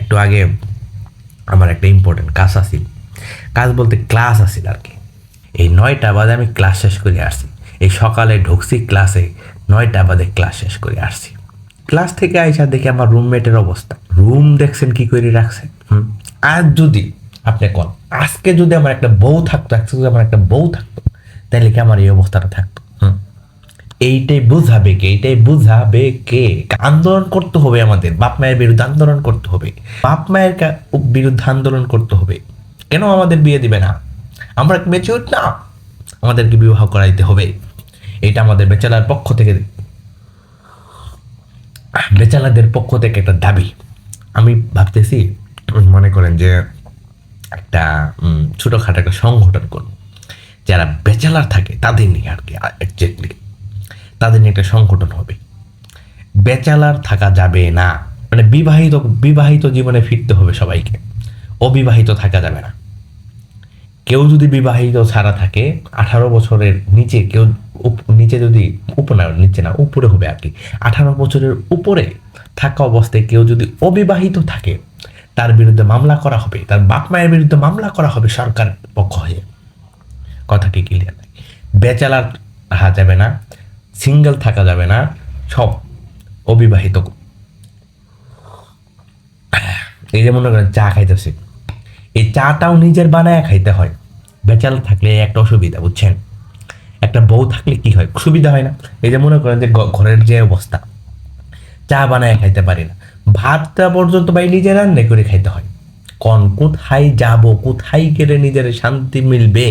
একটু আগে আমার একটা ইম্পর্টেন্ট কাজ আছিল, কাজ বলতে ক্লাস আছিল আর কি। এই 9টা বাজে আমি ক্লাস শেষ করে আসছি। এই সকালে ঢুকছি ক্লাসে, 9টা বাজে ক্লাস শেষ করে আসছি। ক্লাস থেকে আইসা দেখি আমার রুমমেটের অবস্থা, রুম দেখছেন কি করে রাখছে। আর যদি আপনি কন, আজকে যদি আমার একটা বউ থাকতো, আজকে যদি আমার একটা বউ থাকতো, তাহলে কি আমার এই অবস্থাটা থাকতো? এইটাই বুঝাবে কে? এইটাই বুঝাবে কে? আন্দোলন করতে হবে, আমাদের বাপ মায়ের বিরুদ্ধে আন্দোলন করতে হবে, বাপ মায়ের বিরুদ্ধে আন্দোলন করতে হবে। কেন আমাদের বিয়ে দিবে না? আমরা মেচিউর না, আমাদেরকে বিবাহ করাইতে হবে। এটা আমাদের বেচালার পক্ষ থেকে, বেচালাদের পক্ষ থেকে একটা দাবি। আমি ভাবতেছি, মনে করেন যে একটা ছোটোখাটো একটা সংগঠন করব, যারা বেচালার থাকে তাদের নিয়ে আর কি, একজ্যাক্টলি তাদের নিয়ে একটা সংগঠন হবে। বেচালার থাকা যাবে না, মানে বিবাহিত বিবাহিত জীবনে ফিরতে হবে সবাইকে, অবিবাহিত থাকা যাবে না। কেউ যদি বিবাহিত ছাড়া থাকে, 18 বছরের নিচে কেউ, নিচে যদি, উপরে নিচে না উপরে হবে আর কি, 18 বছরের উপরে থাকা অবস্থায় কেউ যদি অবিবাহিত থাকে, তার বিরুদ্ধে মামলা করা হবে, তার বাপ মায়ের বিরুদ্ধে মামলা করা হবে সরকার পক্ষ হয়ে। কথা কি ক্লিয়ার? ব্যাচেলার রাখা যাবে না, সিঙ্গেল থাকা যাবে না, সব অবিবাহিত। এই যে মনে করেন চা খাইতেছে, এই চাটাও নিজের বানায় খাইতে হয়। ব্যাচেলার থাকলে একটা অসুবিধা, বুঝছেন? একটা বউ থাকলে কি হয়, সুবিধা হয় না? এই যে মনে করেন যে ঘরের যে অবস্থা, চা বানায় খাইতে পারি না, ভাতটা পর্যন্ত ভাই নিজে রান্না করে খাইতে হয়। কোথায় যাব, কোথায় গেলে নিজের শান্তি মিলবে?